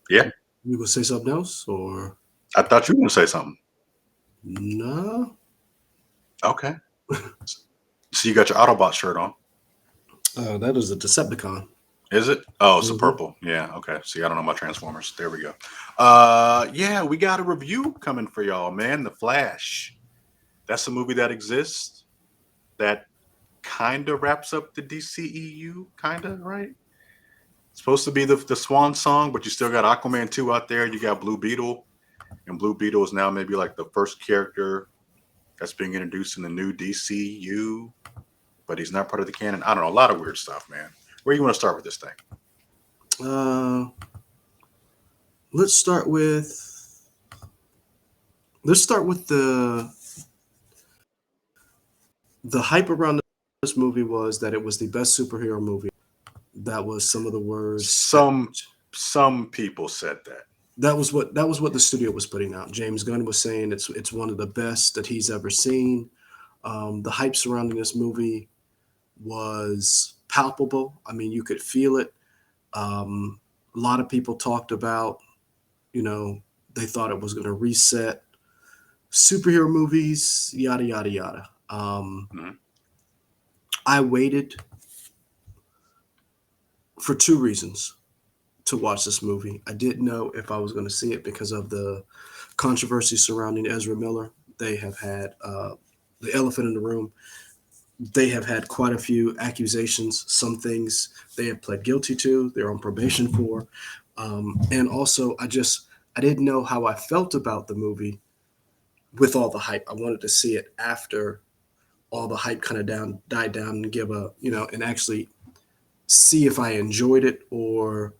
Yeah, You gonna say something else or I thought you were gonna say something. no? Okay. So you got your Autobot shirt on. That is a Decepticon. Is it? Oh, it's a Hmm. purple. Yeah, okay. See, I don't know my Transformers. There we go. Yeah, we got a review coming for y'all, man. The Flash. That's a movie that exists that kind of wraps up the DCEU, kind of, right? It's supposed to be the swan song, but you still got Aquaman 2 out there. You got Blue Beetle, and Blue Beetle is now maybe like the first character that's being introduced in the new DCU, but he's not part of the canon. I don't know, a lot of weird stuff, man. Where you want to start with this thing? Uh, let's start with let's start with the hype around this movie was that it was the best superhero movie. That was some of the words that Some some people said that. that was what the studio was putting out. James Gunn was saying it's one of the best that he's ever seen. The hype surrounding this movie was palpable. I mean, you could feel it. A lot of people talked about, you know, they thought it was going to reset superhero movies, yada yada yada. Mhm. I waited for two reasons to watch this movie. I didn't know if I was going to see it because of the controversy surrounding Ezra Miller. They have had the elephant in the room. They have had quite a few accusations. Some things they have pled guilty to. They're on probation for, and also I didn't know how I felt about the movie with all the hype. I wanted to see it after all the hype kind of died down and give a and actually see if I enjoyed it or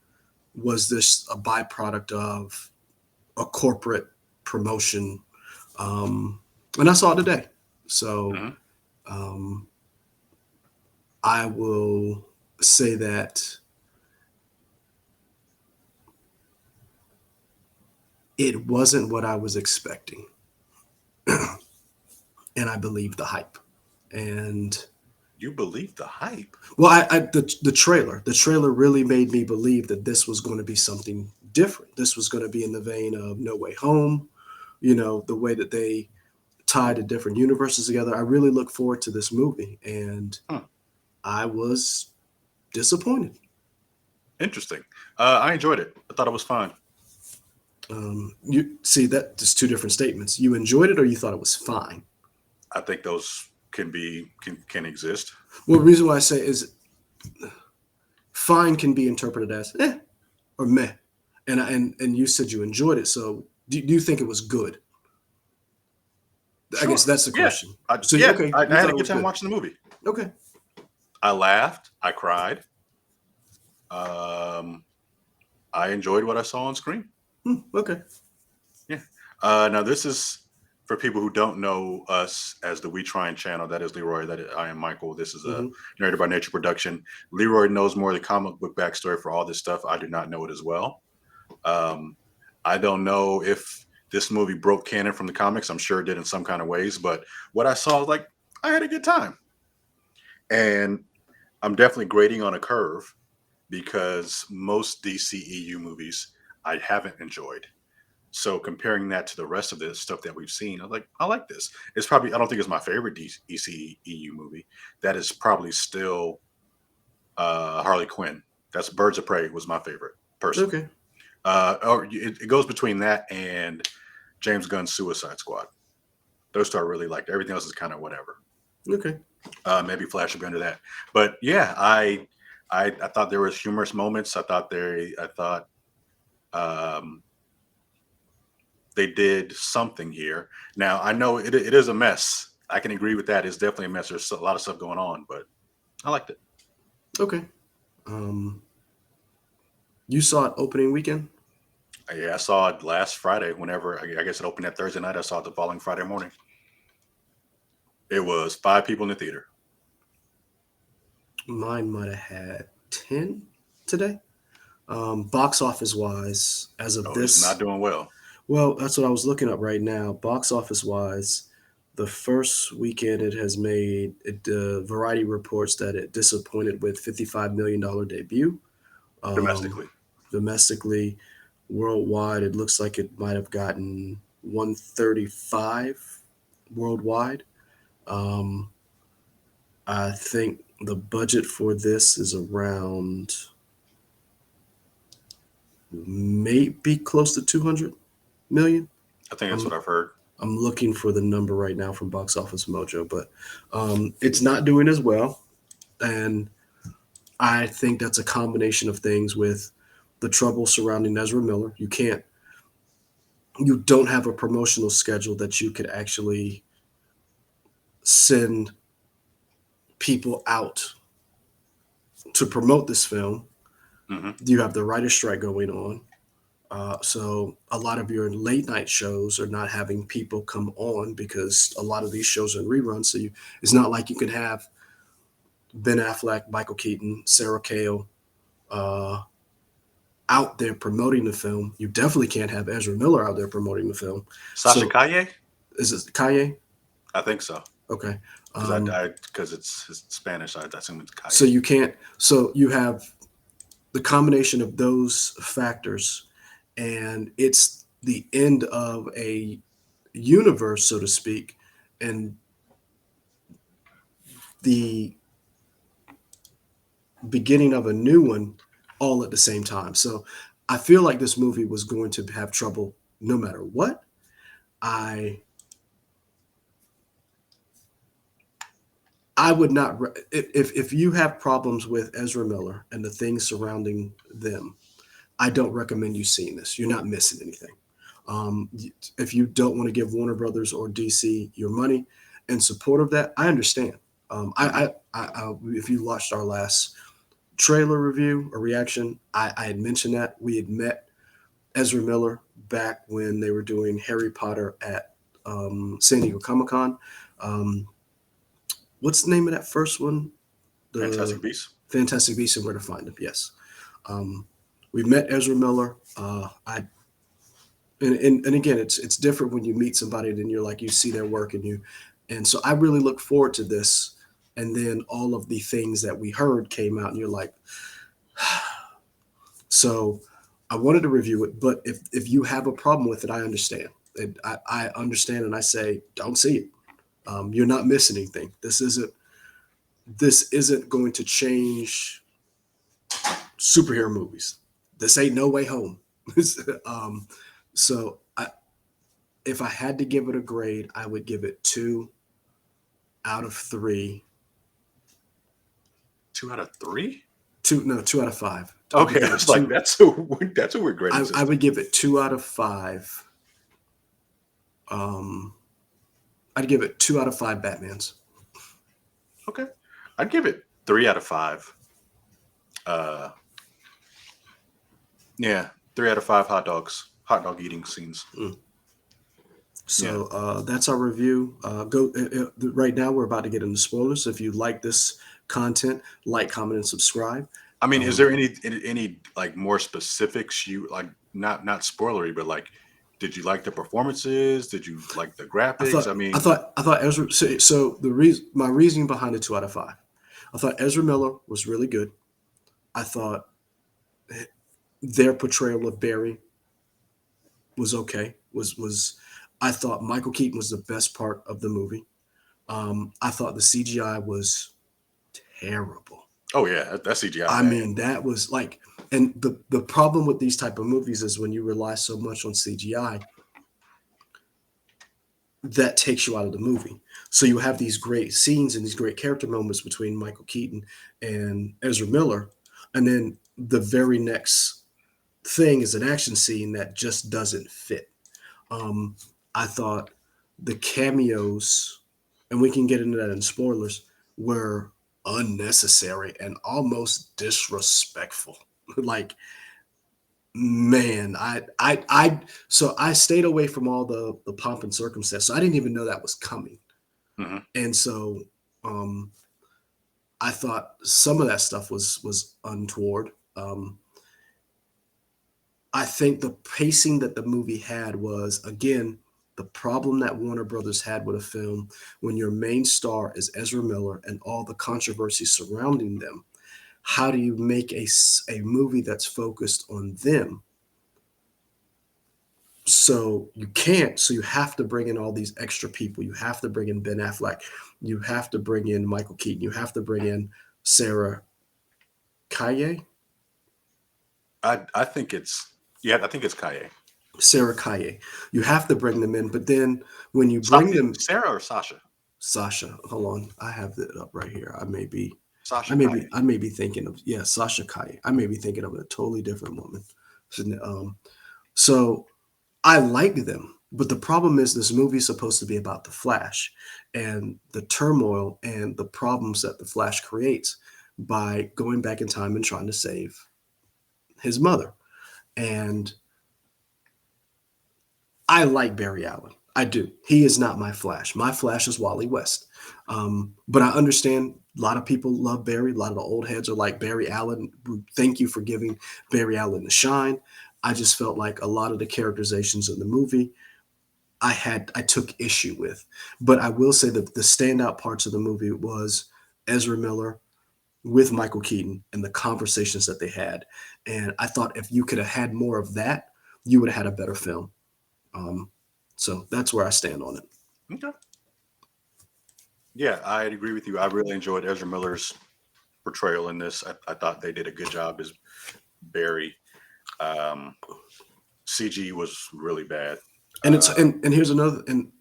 was this a byproduct of a corporate promotion. And I saw it today. So Mhm. um, I will say that it wasn't what I was expecting. And I believe the hype. And You believe the hype? well, the trailer really made me believe that this was going to be something different. This was going to be in the vein of No Way Home, the way that they tied the different universes together. I really look forward to this movie, and Huh. I was disappointed. Interesting. I enjoyed it. I thought it was fine. You see that there's two different statements. You enjoyed it, or you thought it was fine. I think those can exist. Well, the reason why I say is fine can be interpreted as or meh, and you said you enjoyed it. So do you think it was good? I guess Sure. that's the Yeah. question. I, So yeah. okay, I you had thought a it good was time good. watching the movie. Okay, I laughed. I cried. Um, I enjoyed what I saw on screen. okay. Yeah. Now this is for people who don't know us as the We Trying channel. That is Leroy. I am Michael. This is a Hmm. Narrated by Nature production. Leroy knows more of the comic book backstory for all this stuff. I do not know it as well. Um, I don't know if this movie broke canon from the comics. I'm sure it did in some kind of ways. But what I saw, like, I had a good time, and I'm definitely grading on a curve because most DCEU movies I haven't enjoyed. So comparing that to the rest of the stuff that we've seen, I was like, I like this. It's probably I don't think it's my favorite DCEU movie. That is probably still Harley Quinn. That's Birds of Prey was my favorite personally. Okay. Or it goes between that and James Gunn's Suicide Squad. Those two I really liked. Everything else is kind of whatever. Okay. Maybe Flash would be under that. But yeah, I thought there was humorous moments. I thought um, they did something here. Now I know it is a mess. I can agree with that. It's definitely a mess. There's a lot of stuff going on, but I liked it. Okay. Um, you saw it opening weekend. Yeah, I saw it last Friday. Whenever I guess it opened that Thursday night, I saw it the following Friday morning. It was 5 people in the theater. Mine might have had 10 today. Box office wise, as of Oh, it's not this, doing well. well, that's what I was looking up right now. Box office wise, the first weekend it has made, Variety reports that it disappointed with $55 million debut. Um, Domestically. domestically, Worldwide, it looks like it might have gotten 135 worldwide. Um, I think the budget for this is around maybe close to 200 million. I think that's I'm what I've heard. I'm looking for the number right now from Box Office Mojo, but it's not doing as well, and I think that's a combination of things with the trouble surrounding Ezra Miller. You don't have a promotional schedule that you could actually send people out to promote this film. Hmm. You have the writer strike going on. So a lot of your late night shows are not having people come on because a lot of these shows are in reruns. It's not like you can have Ben Affleck, Michael Keaton, Sarah Kale uh, out there promoting the film. You definitely can't have Ezra Miller out there promoting the film. Sasha So Kaye? is it Kaye? I think so. Okay. Because Um, because it's Spanish, I assume it's so Kaye. you can't. So you have the combination of those factors, and it's the end of a universe, so to speak, and the beginning of a new one all at the same time. So I feel like this movie was going to have trouble no matter what. I I would not if you have problems with Ezra Miller and the things surrounding them, I don't recommend you seeing this. You're not missing anything. Um, if you don't want to give Warner Brothers or DC your money in support of that, I understand. Hmm. If you watched our last trailer review or reaction, I had mentioned that we had met Ezra Miller back when they were doing Harry Potter at San Diego Comic Con. Um, what's the name of that first one? The Fantastic Beasts. Fantastic Beasts and Where to Find Them. Yes. Um, we met Ezra Miller. I and again, it's different when you meet somebody and you're like you see their work and so I really look forward to this. And then all of the things that we heard came out, and you're like, so I wanted to review it, but if you have a problem with it, I understand. I understand, and I say, don't see it. You're not missing anything. This isn't going to change superhero movies. This ain't No Way Home. um, so if I had to give it a grade, I would give it 2 out of 3. 2 out of 3? Two no 2 out of 5. I would Okay, give I it was like, two. that's a weird grading I system. would give it 2 out of 5. Um, I'd give it 2 out of 5 Batmans. Okay, I'd give it 3 out of 5. Uh, yeah, 3 out of 5 hot dogs, hot dog eating scenes. Mm. Yeah, So that's our review. Right now. We're about to get into spoilers. If you like this content, like, comment, and subscribe. I mean, is Um, there any like more specifics you like? Not spoilery, but like, did you like the performances? Did you like the graphics? I I mean, thought I thought Ezra. So the reason my reasoning behind the 2 out of 5. I thought Ezra Miller was really good. I thought their portrayal of Barry was okay. Was I thought Michael Keaton was the best part of the movie. I thought the CGI was terrible. oh yeah, that's CGI I bad. mean, that was like, and the problem with these type of movies is when you rely so much on CGI, that takes you out of the movie. So you have these great scenes and these great character moments between Michael Keaton and Ezra Miller, and then the very next thing is an action scene that just doesn't fit. Um, I thought the cameos, and we can get into that in spoilers, were unnecessary and almost disrespectful. Like, man, so I stayed away from all the pomp and circumstance. So I didn't even know that was coming, Hmm. and so um, I thought some of that stuff was untoward. I think the pacing that the movie had was, again, the problem that Warner Brothers had with a film when your main star is Ezra Miller and all the controversy surrounding them. How do you make a movie that's focused on them So you can't. So you have to bring in all these extra people. You have to bring in Ben Affleck. You have to bring in Michael Keaton. You have to bring in Sarah Kaye. I think it's yeah, I think it's Kaye. Sarah Kaye. You have to bring them in. But then when you bring Sa- them, Sarah or Sasha? Sasha, hold on, I have it up right here. Sasha Kaye. I may be thinking of, yeah, Sasha Kaye. I may be thinking of a totally different woman. So I like them, but the problem is this movie is supposed to be about the Flash and the turmoil and the problems that the Flash creates by going back in time and trying to save his mother. And I like Barry Allen. I do. He is not my Flash. My Flash is Wally West. But I understand a lot of people love Barry. A lot of the old heads are like Barry Allen. Thank you for giving Barry Allen the shine. I just felt like a lot of the characterizations in the movie I took issue with. But I will say that the standout parts of the movie was Ezra Miller with Michael Keaton and the conversations that they had. And I thought if you could have had more of that, you would have had a better film. Um, so that's where I stand on it. Okay. Yeah, I agree with you. I really enjoyed Ezra Miller's portrayal in this. I thought they did a good job as Barry. Um, CG was really bad. And it's Uh, and here's another and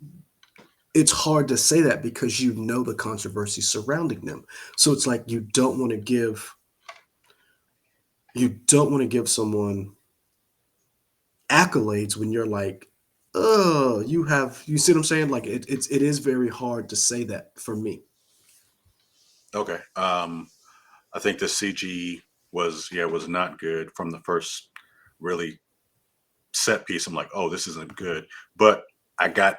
it's hard to say that because you know the controversy surrounding them. So it's like you don't want to give someone accolades when you're like, oh, you see what I'm saying? Like it is very hard to say that for me. okay. I think the CG was not good from the first really set piece. I'm like, oh, this isn't good. But I got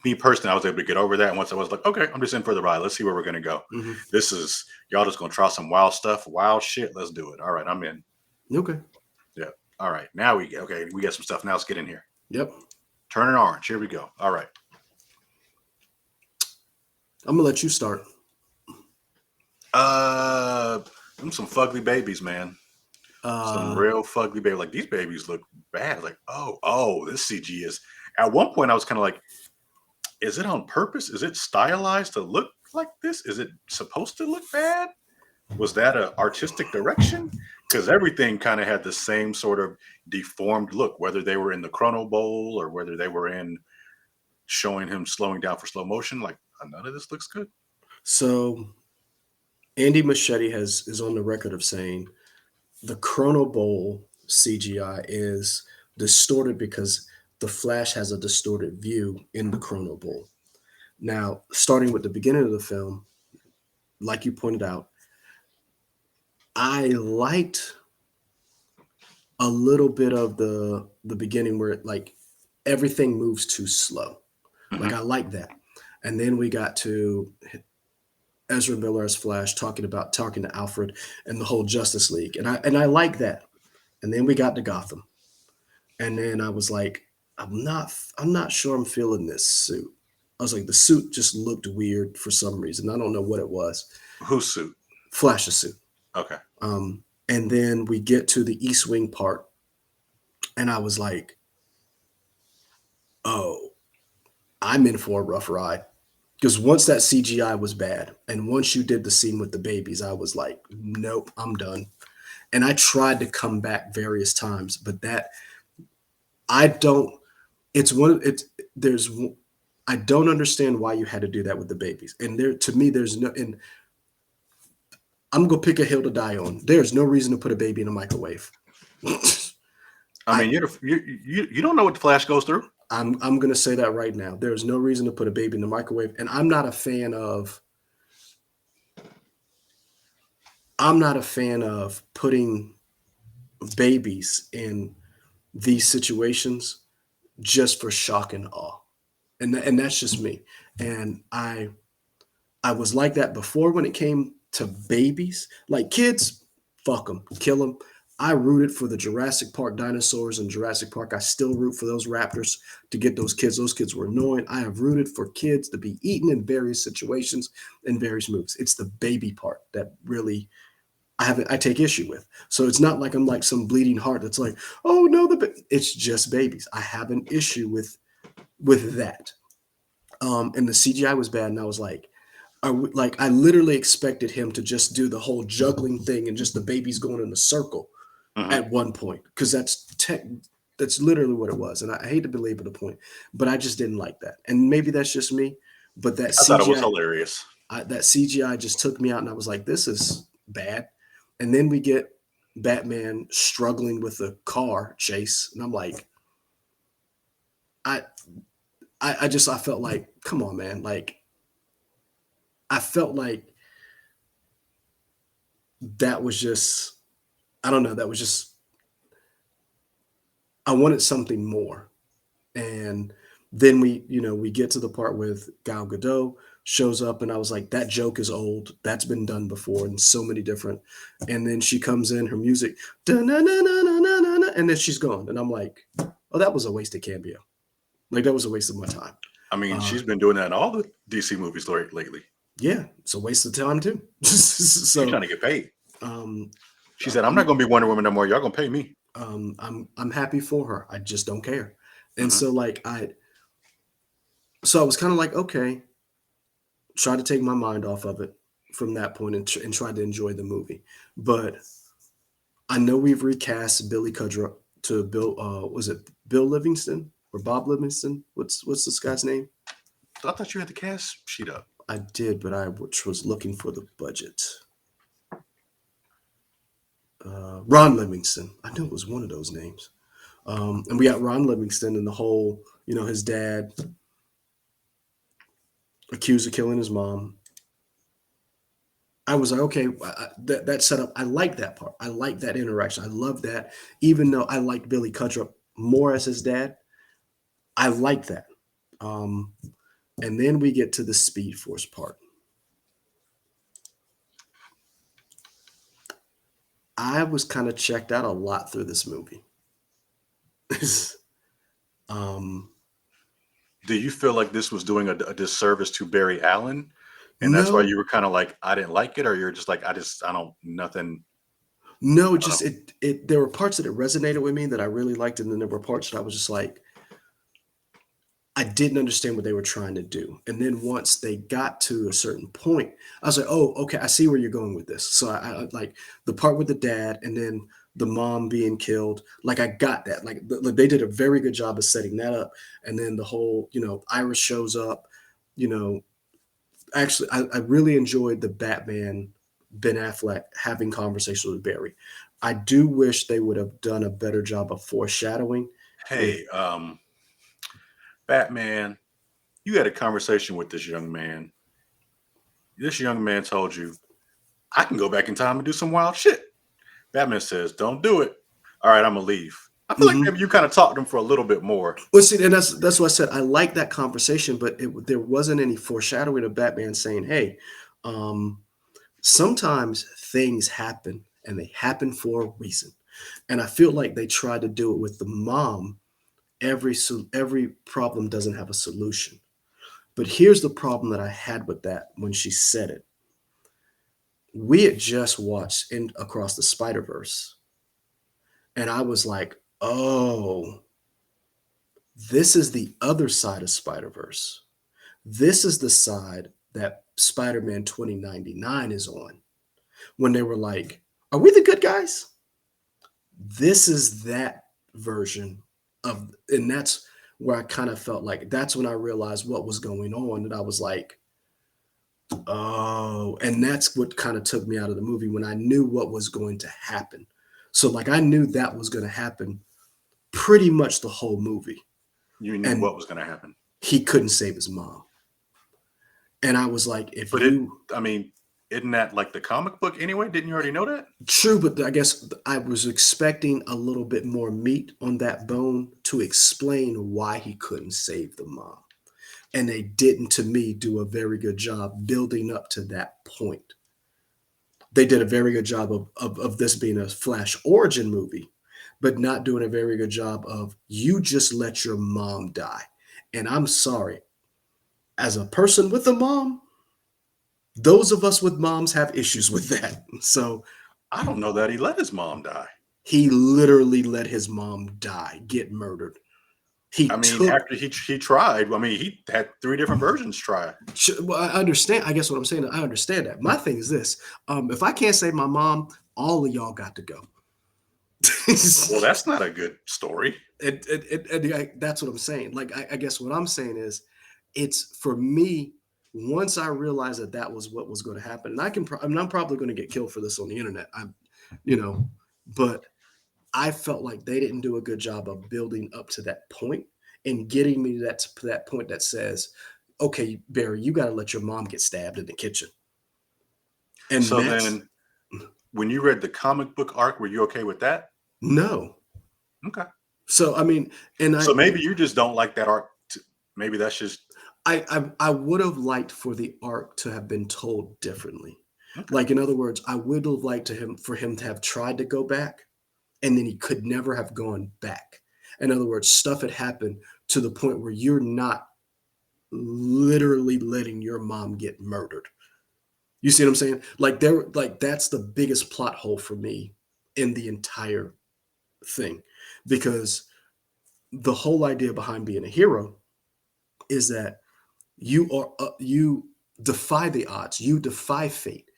me personally, I was able to get over that. And once I was like, okay, I'm just in for the ride. Let's see where we're gonna go. Hmm. This is y'all just gonna try some wild stuff, wild shit. Let's do it. All right, I'm in. Okay. Yeah. All right. Now we got some stuff. Now let's get in here. Yep. Turn it orange. Here we go. All right. I'm gonna let you start. Uh them some fugly babies, man. Some Uh, real fugly babies. Like these babies look bad. Like, oh, this CG is at one point I was kind of like, is it on purpose? Is it stylized to look like this? Is it supposed to look bad? Was that a artistic direction? Because everything kind of had the same sort of deformed look, whether they were in the Chrono Bowl or whether they were in showing him slowing down for slow motion. Like none of this looks good. so Andy Machete has is on the record of saying the Chrono Bowl CGI is distorted because the Flash has a distorted view in the Chrono Bowl. Now, starting with the beginning of the film, like you pointed out, I liked a little bit of the beginning where like everything moves too slow. Like Hmm. I like that. And then we got to Ezra Miller as Flash talking to Alfred and the whole Justice League. And I like that. And then we got to Gotham. And then I was like, I'm not sure I'm feeling this suit. I was like, the suit just looked weird for some reason. I don't know what it was. Whose suit? Flash's suit. Okay. And then we get to the East Wing part, and I was like, oh, I'm in for a rough ride. Because once that CGI was bad, and once you did the scene with the babies, I was like, nope, I'm done. And I tried to come back various times, but that I don't. It's one. It's there's. I don't understand why you had to do that with the babies. And there, to me, there's no. And I'm gonna pick a hill to die on. There's no reason to put a baby in a microwave. I I mean, you don't know what the Flash goes through. I'm gonna say that right now. There's no reason to put a baby in the microwave, and I'm not a fan of putting babies in these situations just for shock and awe, and that's just me. And I was like that before when it came to babies, like kids, fuck them, kill them. I rooted for the Jurassic Park dinosaurs in Jurassic Park. I still root for those raptors to get those kids. Those kids were annoying. I have rooted for kids to be eaten in various situations in various movies. It's the baby part that really I take issue with. So it's not like I'm like some bleeding heart that's like, oh no, it's just babies. I have an issue with that. And the CGI was bad, and I was like, like I literally expected him to just do the whole juggling thing and just the babies going in a circle Hmm. at one point because that's literally what it was. And I hate to belabor the point, but I just didn't like that. And maybe that's just me, but I thought it was hilarious. That CGI just took me out, and I was like, this is bad. And then we get Batman struggling with the car chase, and I'm like, I I felt like, come on, man, like I felt like that was just I don't know, that was just I wanted something more. And then we get to the part with Gal Gadot shows up, and I was like, that joke is old. That's been done before in so many different. And then she comes in, her music, "Da-na-na-na-na-na-na," and then she's gone, and I'm like, oh, that was a wasted cameo. Like that was a waste of my time. I mean, Uh, she's been doing that in all the DC movies lately. yeah, it's a waste of time too. She's So trying to get paid. um, She said, "I'm not I'm going to be Wonder Woman no more. Y'all going to pay me." I'm happy for her. I just don't care. And Hmm. so I was kind of like, okay, try to take my mind off of it from that point and try to enjoy the movie. But I know we've recast Billy Kudrup to Bill. Was it Bill Livingston or Bob Livingston? What's this guy's name? So I thought you had the cast sheet up. I did, but I was looking for the budget. Ron Livingston. I knew it was one of those names. And we got Ron Livingston and the whole, his dad accused of killing his mom. I was like, okay, that setup. I like that part. I like that interaction. I love that. Even though I liked Billy Cudrup more as his dad, I like that. Um, and then we get to the Speed Force part. I was kind of checked out a lot through this movie. um, Do you feel like this was doing a disservice to Barry Allen, and that's why no, you were kind of like, I didn't like it, or you're just like, I don't nothing. no, I just don't. it. There were parts that it resonated with me that I really liked, and then there were parts that I was just like, I didn't understand what they were trying to do. And then once they got to a certain point, I was like, oh, okay, I see where you're going with this. So I like the part with the dad and then the mom being killed. Like I got that. Like they did a very good job of setting that up. And then the whole, Iris shows up. You know, actually, I really enjoyed the Batman Ben Affleck having conversations with Barry. I do wish they would have done a better job of foreshadowing with. Hey, Batman, you had a conversation with this young man. This young man told you, I can go back in time and do some wild shit. Batman says, don't do it. All right, I'm gonna leave. I feel like maybe Mhm. you kind of talked to him for a little bit more. Well, see, and that's what I said. I like that conversation, but there wasn't any foreshadowing of Batman saying, "Hey, um, sometimes things happen, and they happen for a reason." And I feel like they tried to do it with the mom. Every problem doesn't have a solution. But here's the problem that I had with that when she said it. We had just watched in Across the Spider Verse, and I was like, "Oh, this is the other side of Spider Verse." This is the side that Spider-Man 2099 is on. When they were like, "Are we the good guys?" This is that version of, and that's where I kind of felt like that's when I realized what was going on, and I was like, "Oh," and that's what kind of took me out of the movie when I knew what was going to happen. So like I knew that was going to happen pretty much the whole movie, You knew and what was gonna happen. he couldn't save his mom. And I was like, if But it, you I mean, isn't that like the comic book anyway? Didn't you already know that? True, but I guess I was expecting a little bit more meat on that bone to explain why he couldn't save the mom. And they didn't, to me, do a very good job building up to that point. They did a very good job of this being a Flash origin movie, but not doing a very good job of you just let your mom die. And I'm sorry, as a person with a mom, those of us with moms have issues with that. So I don't know that he let his mom die. He literally let his mom die, get murdered. He I mean, took. after he tried. I mean, he had 3 different versions try. Well, I understand. I guess what I'm saying, I understand that. My thing is this: if I can't save my mom, all of y'all got to go. Well, that's not a good story. That's what I'm saying. Like, I guess what I'm saying is, it's for me. Once I realized that that was what was going to happen, and I mean, I'm probably going to get killed for this on the internet. You know, but I felt like they didn't do a good job of building up to that point and getting me to that point that says, okay, Barry, you got to let your mom get stabbed in the kitchen. And So that's then, when you read the comic book arc, were you okay with that? no. Okay. So I mean, and So maybe you just don't like that arc. Maybe that's just I would have liked for the arc to have been told differently. okay. Like, in other words, I would have liked for him to have tried to go back, and then he could never have gone back. In other words, stuff had happened to the point where you're not literally letting your mom get murdered. You see what I'm saying? Like that's the biggest plot hole for me in the entire thing, because the whole idea behind being a hero is that you defy the odds, you defy fate.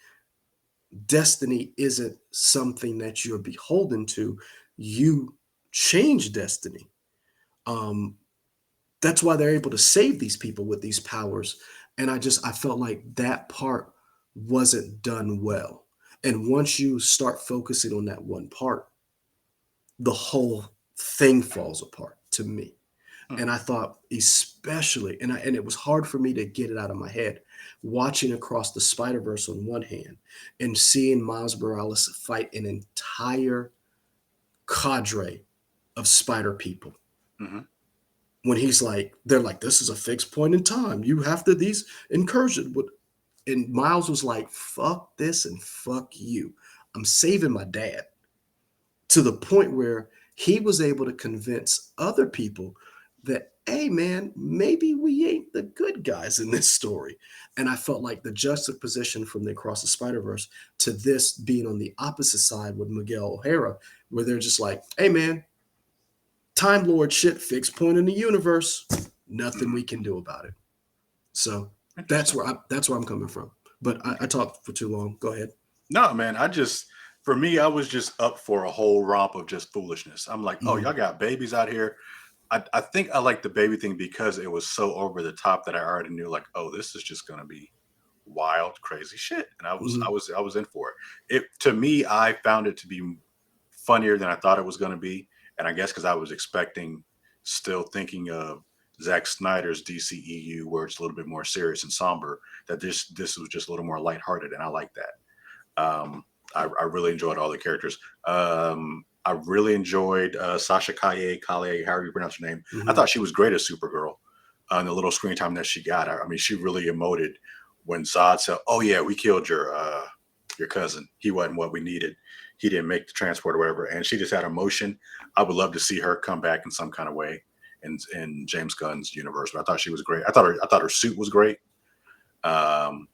Destiny isn't something that you're beholden to. You change destiny. Um, that's why they're able to save these people with these powers. And I felt like that part wasn't done well. And once you start focusing on that one part, the whole thing falls apart to me. Hmm. And I thought, especially, and it was hard for me to get it out of my head, watching Across the Spider Verse on one hand and seeing Miles Morales fight an entire cadre of spider people. Hmm. When he's like, they're like, this is a fixed point in time. You have to these incursion. And Miles was like, fuck this and fuck you. I'm saving my dad, to the point where he was able to convince other people that, hey man, maybe we ain't the good guys in this story. And I felt like the juxtaposition from the Across the Spider Verse to this being on the opposite side with Miguel O'Hara, where they're just like, hey man, Time Lord shit, fixed point in the universe, nothing Hmm. we can do about it. So Interesting. that's where I'm coming from. But I Okay. talked for too long. Go ahead. No, man. For me, I was just up for a whole romp of just foolishness. I'm like, oh, Mhm. y'all got babies out here. I think I like the baby thing because it was so over the top that I already knew, like, oh, this is just gonna be wild, crazy shit. And Mhm. I was in for it. It to me, I found it to be funnier than I thought it was gonna be. And I guess because I was expecting, still thinking of Zack Snyder's DCEU, where it's a little bit more serious and somber, that this was just a little more lighthearted, and I like that. I really enjoyed all the characters. I really enjoyed Sasha Kaye, however you pronounce her name. I Mhm. thought she was great as Supergirl. The little screen time that she got. I mean, she really emoted when Zod said, "Oh yeah, we killed your cousin. He wasn't what we needed. He didn't make the transport or whatever." And she just had emotion. I would love to see her come back in some kind of way in James Gunn's universe. But I thought she was great. I thought her suit was great. Um,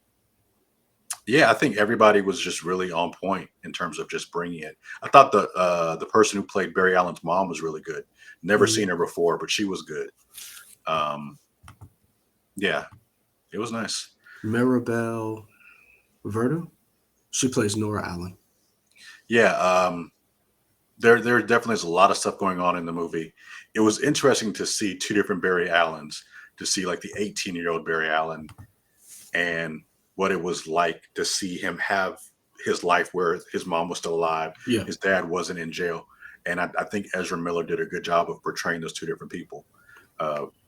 yeah, I think everybody was just really on point in terms of just bringing it. I thought the person who played Barry Allen's mom was really good. Never Mhm. seen her before, but she was good. Um, yeah, it was nice. Maribel Verdú. She plays Nora Allen. Yeah, there definitely is a lot of stuff going on in the movie. It was interesting to see 2 different Barry Allens, to see like the 18-year-old Barry Allen and what it was like to see him have his life where his mom was still alive, Yeah. his dad wasn't in jail. And I think Ezra Miller did a good job of portraying those 2 different people.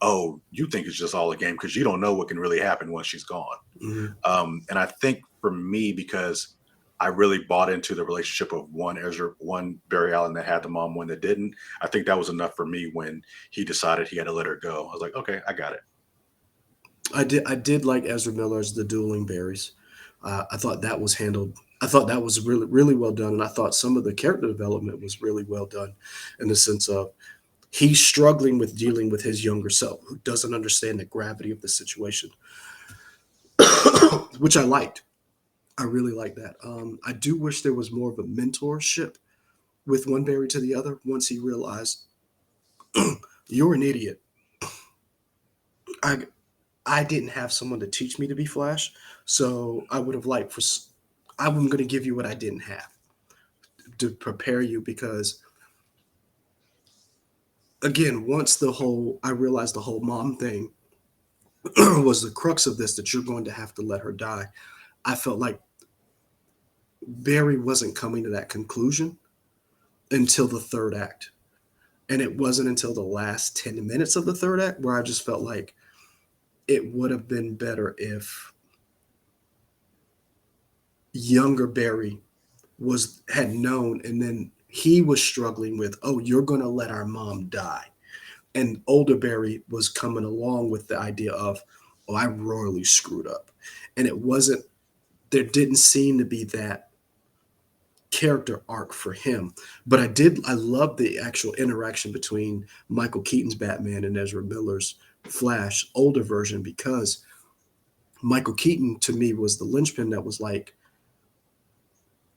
Oh, you think it's just all a game because you don't know what can really happen once she's gone. Mhm. And I think for me, because I really bought into the relationship of one Barry Allen that had the mom, one that didn't. I think that was enough for me when he decided he had to let her go. I was like, okay, I got it. I did like Ezra Miller's The Dueling Berries. I thought that was handled. I thought that was really really well done, and I thought some of the character development was really well done, in the sense of he's struggling with dealing with his younger self who doesn't understand the gravity of the situation, which I liked. I really like that. I do wish there was more of a mentorship with one Barry to the other. Once he realized you're an idiot, I I didn't have someone to teach me to be Flash, so I would have liked for. I'm going to give you what I didn't have to prepare you because again, once I realized the whole mom thing was the crux of this, that you're going to have to let her die. I felt like Barry wasn't coming to that conclusion until the third act. And it wasn't until the last 10 minutes of the third act where I just felt like it would have been better if younger Barry was had known, and then he was struggling with, oh, you're going to let our mom die. And older Barry was coming along with the idea of, oh, I royally screwed up. And it wasn't, there didn't seem to be that character arc for him. But I love the actual interaction between Michael Keaton's Batman and Ezra Miller's Flash, older version, because Michael Keaton to me was the linchpin that was like,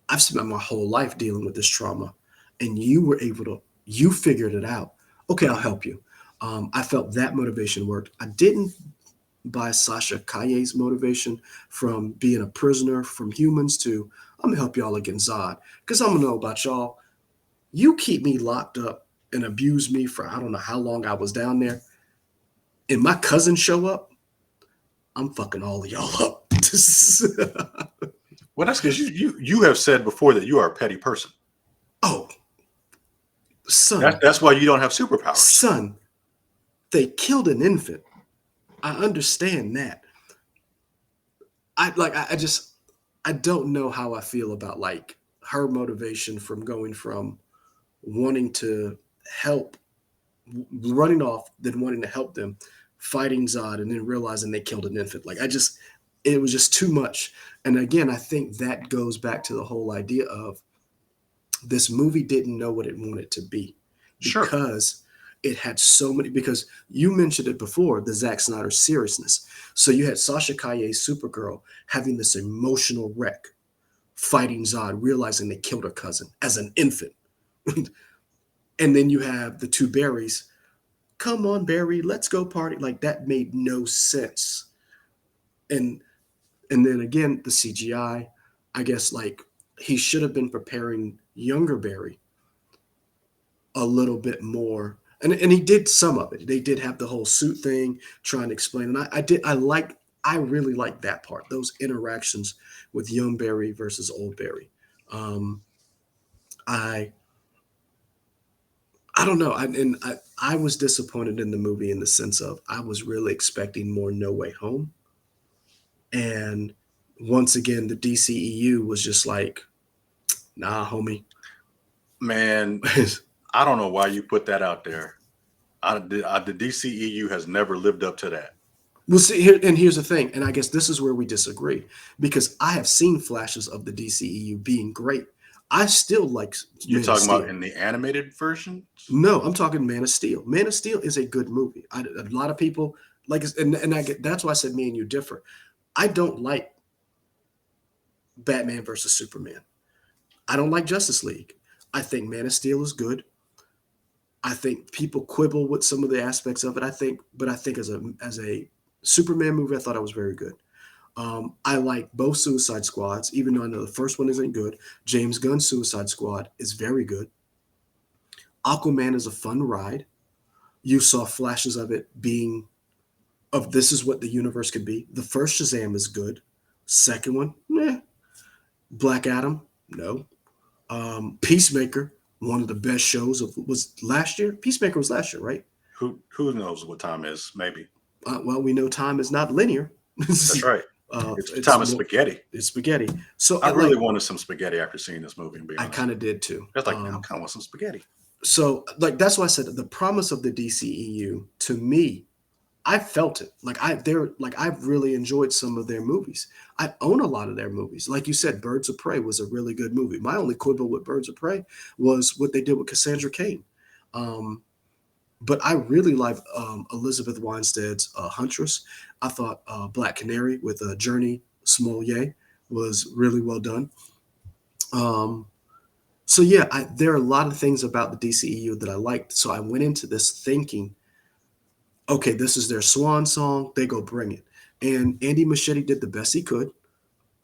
I've spent my whole life dealing with this trauma, and you figured it out. Okay, I'll help you. I felt that motivation worked. I didn't buy Sasha Calle's motivation from being a prisoner from humans to, I'm gonna help y'all against Zod. Because I'm gonna know about y'all. You keep me locked up and abuse me for I don't know how long I was down there, and my cousins show up, I'm fucking all of y'all up. Well, that's because you have said before that you are a petty person. Oh, son, That's why you don't have superpowers. son, they killed an infant. I understand that. I just I don't know how I feel about like her motivation from going from wanting to help, running off, then wanting to help them, fighting Zod, and then realizing they killed an infant. Like it was just too much. And again, I think that goes back to the whole idea of this movie didn't know what it wanted to be Sure. because it had so many. Because you mentioned it before, the Zack Snyder seriousness. So you had Sasha Calle's Supergirl having this emotional wreck, fighting Zod, realizing they killed her cousin as an infant. And then you have the two Barrys. Come on, Barry, let's go party. Like that made no sense. And and then again, the CGI, I guess like he should have been preparing younger Barry a little bit more. And he did some of it. They did have the whole suit thing trying to explain. And I really like that part, those interactions with young Barry versus old Barry. Um, I I don't know. I was disappointed in the movie in the sense of I was really expecting more No Way Home. And once again, the DCEU was just like, nah, homie. Man, I don't know why you put that out there. The DCEU has never lived up to that. We'll see here, and here's the thing, and I guess this is where we disagree because I have seen flashes of the DCEU being great. I still like You're Man of talking about Steel. in the animated versions? No, I'm talking Man of Steel. Man of Steel is a good movie. A lot of people like, and I get that's why I said me and you differ. I don't like Batman versus Superman. I don't like Justice League. I think Man of Steel is good. I think people quibble with some of the aspects of it. But I think as a Superman movie, I thought it was very good. I like both Suicide Squads, even though I know the first one isn't good. James Gunn's Suicide Squad is very good. Aquaman is a fun ride. You saw flashes of it being of this is what the universe could be. The first Shazam is good. Second one, Black Adam, no. Peacemaker, one of the best shows of was last year. Peacemaker was last year, right? Who knows what time is? Maybe. Well, we know time is not linear. That's right. It's It's time of more spaghetti. it's spaghetti. So I really wanted some spaghetti after seeing this movie, and be I honest. kind of did too. I was like, man, I kind of want some spaghetti. So like that's why I said the promise of the DCEU to me, I felt it. I've really enjoyed some of their movies. I own a lot of their movies. Like you said, Birds of Prey was a really good movie. My only quibble with Birds of Prey was what they did with Cassandra Cain. Um, but I really like Elizabeth Winstead's Huntress. I thought Black Canary with Journey Smollett was really well done. Um, so yeah, there are a lot of things about the DCEU that I liked. So I went into this thinking, okay, this is their swan song. They go bring it. And Andy Muschietti did the best he could,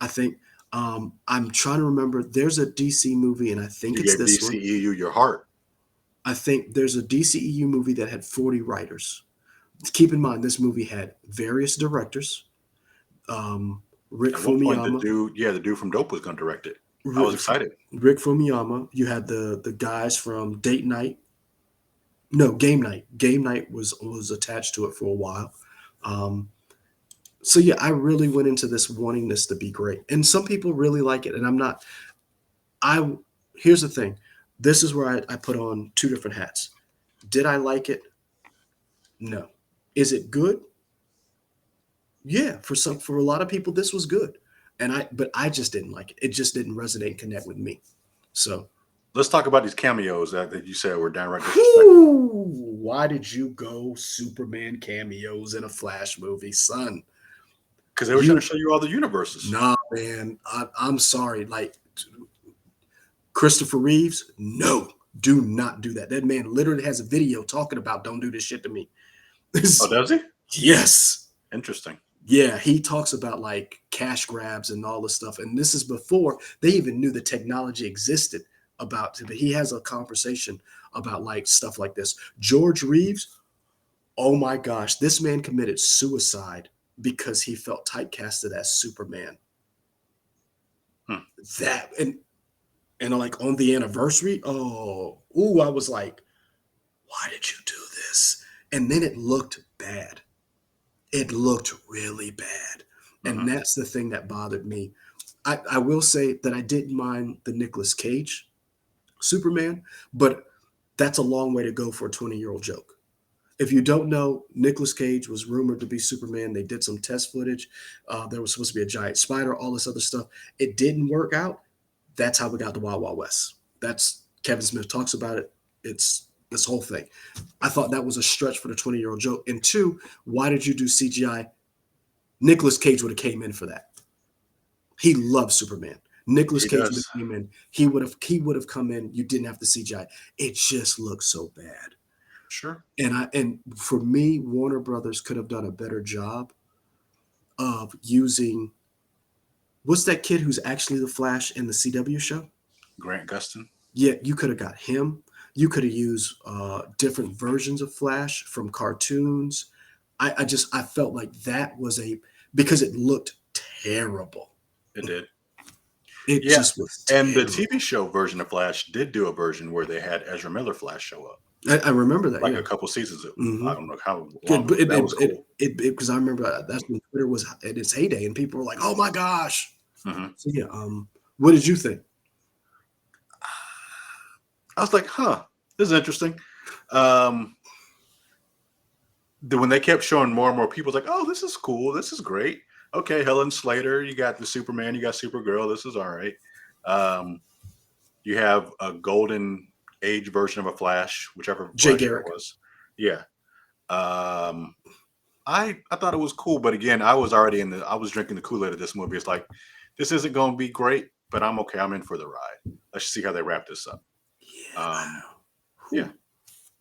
I think. I'm trying to remember. There's a DC movie, and I think You it's gave this one. DCEU your heart. I think there's a DCEU movie that had 40 writers. Keep in mind, this movie had various directors. Um, Rick At one point, Fumiyama, the dude from Dope was going to direct it. I was Rick, excited. Rick Fumiyama. You had the guys from Date Night. No, Game Night. Game Night was attached to it for a while. Um, so yeah, I really went into this wanting this to be great, and some people really like it, and I'm not. I Here's the thing. This is where I put on two different hats. Did I like it? No. Is it good? Yeah, for a lot of people this was good. But I just didn't like it. It just didn't resonate and connect with me. So, Let's talk about these cameos that you said were downright disrespectful. why did you go Superman cameos in a Flash movie, son? Because they were trying to You show you all the universes. Nah, man. I'm sorry. Like Christopher Reeves, no, do not do that. That man literally has a video talking about don't do this shit to me. Oh, does he? Yes. Interesting. Yeah, he talks about like cash grabs and all this stuff. And this is before they even knew the technology existed about it. But he has a conversation about like stuff like this. George Reeves, oh my gosh, this man committed suicide because he felt typecasted as Superman. Hmm. That and like on the anniversary, I was like, why did you do this? And then it looked bad. It looked really bad. And Mhm. that's the thing that bothered me. I will say that I didn't mind the Nicolas Cage Superman, but that's a long way to go for a 20-year-old joke. If you don't know, Nicolas Cage was rumored to be Superman. They did some test footage. There was supposed to be a giant spider, all this other stuff. It didn't work out. That's how we got the Wild Wild West. That's Kevin Smith talks about it. It's this whole thing. I thought that was a stretch for the 20-year-old joke. And two, why did you do CGI? Nicolas Cage would have came in for that. He loves Superman. Nicolas He Cage would does. have came in. He would have come in. You didn't have the CGI. It just looked so bad. Sure. And for me, Warner Brothers could have done a better job of using what's that kid who's actually the Flash in the CW show? Grant Gustin. Yeah, you could have got him. You could have used different versions of Flash from cartoons. I felt like that was a because it looked terrible. It did. It Yeah. just was And the terrible. TV show version of Flash did do a version where they had Ezra Miller Flash show up, I remember that. like Yeah. a couple seasons. Hmm. I don't know how long Good, but ago. That was cool. it because I remember that's when Twitter was at its heyday, and people were like, "Oh my gosh!" Hmm. So yeah, what did you think? I was like, huh, this is interesting. Um, when they kept showing more and more people, was like, oh, this is cool. This is great. Okay, Helen Slater, you got the Superman, you got Supergirl. This is all right. Um, you have a golden age version of a Flash, whichever Jay Flash that Garrick. was. Yeah. Um, I thought it was cool, but again, I was drinking the Kool-Aid of this movie. It's like, this isn't going to be great, but I'm okay. I'm in for the ride. Let's see how they wrap this up. Um, Yeah. yeah. Whew.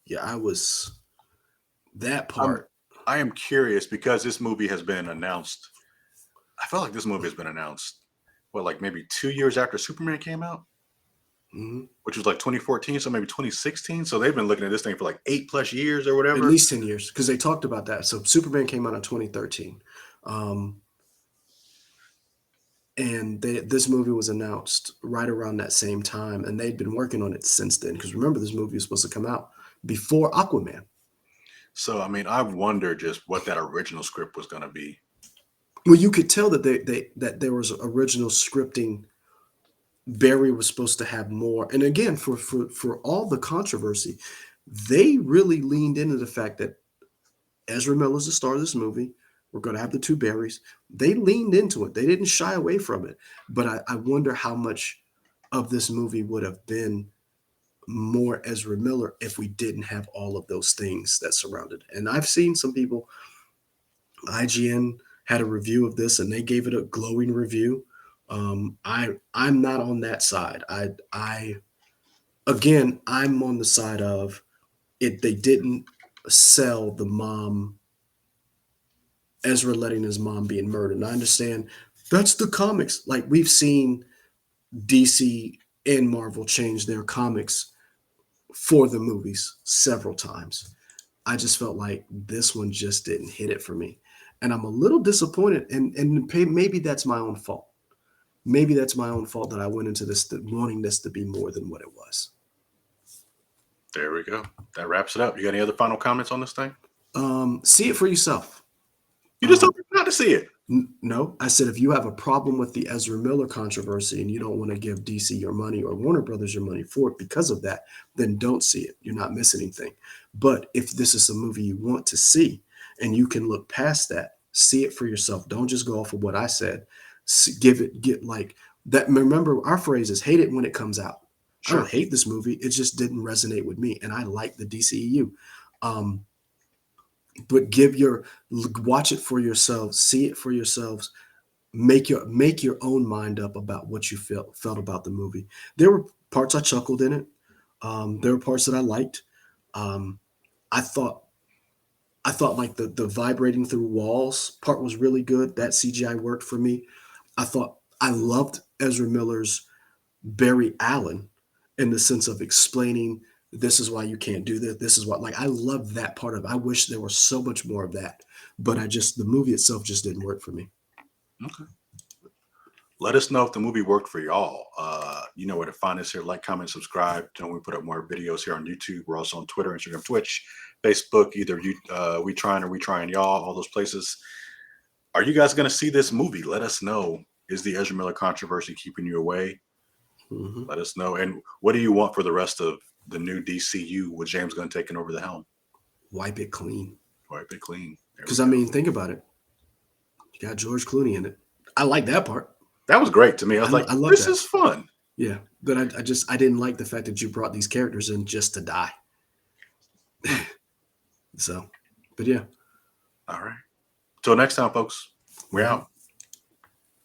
Yeah, I was that I'm part. I am curious because this movie has been announced. I felt like this movie has been announced, what, like maybe 2 years after Superman came out, Mhm. which was like 2014, so maybe 2016. So they've been looking at this thing for like 8+ years or At whatever. least 10 years because they talked about that. So Superman came out in 2013. Um, and this movie was announced right around that same time, and they'd been working on it since then. Because remember, this movie was supposed to come out before Aquaman. So I mean, I wonder just what that original script was going to be. Well, you could tell that that there was original scripting. Barry was supposed to have more, and again, for all the controversy, they really leaned into the fact that Ezra Miller's the star of this movie. We're going to have the two Barrys. They leaned into it. They didn't shy away from it. But I wonder how much of this movie would have been more Ezra Miller if we didn't have all of those things that surrounded it. And I've seen some people, IGN had a review of this and they gave it a glowing review. I'm not on that side. I again, I'm on the side of it. They didn't sell the mom, Ezra letting his mom being murdered. And I understand that's the comics. Like we've seen DC and Marvel change their comics for the movies several times. I just felt like this one just didn't hit it for me. And I'm a little disappointed. And maybe that's my own fault. Maybe that's my own fault that I went into this wanting this to be more than what it was. There we go. That wraps it up. You got any other final comments on this thing? See it for yourself. You just Um, told me not to see it. no, I said if you have a problem with the Ezra Miller controversy and you don't want to give DC your money or Warner Brothers your money for it because of that, then don't see it. You're not missing anything. But if this is a movie you want to see and you can look past that, see it for yourself. Don't just go off of what I said. Give it, get like that. Remember, our phrase is hate it when it comes out. I don't Sure. hate this movie. It just didn't resonate with me. And I like the DCEU. Um, but watch it for yourselves, see it for yourselves, make your own mind up about what you felt about the movie. There were parts I chuckled in it. There were parts that I liked. Um, I thought I thought like the vibrating through walls part was really good. That CGI worked for me. I loved Ezra Miller's Barry Allen in the sense of explaining this is why you can't do this. This is what like I love that part of it. I wish there was so much more of that. But the movie itself just didn't work for me. Okay. Let us know if the movie worked for y'all. You know where to find us here. Like, comment, subscribe. You know, we put up more videos here on YouTube. We're also on Twitter, Instagram, Twitch, Facebook. Either we trying or we trying y'all. All those places. Are you guys going to see this movie? Let us know. Is the Ezra Miller controversy keeping you away? Mhm. Let us know. And what do you want for the rest of the new DCU with James Gunn taking over the helm? Wipe it clean. Wipe it clean. There we Because I go. mean, think about it. You got George Clooney in it. I like that part. That was great to me. I was like, I love this that. is fun. Yeah, but I didn't like the fact that you brought these characters in just to die. So, but yeah, All right. Till next time, folks. We're we're out. out.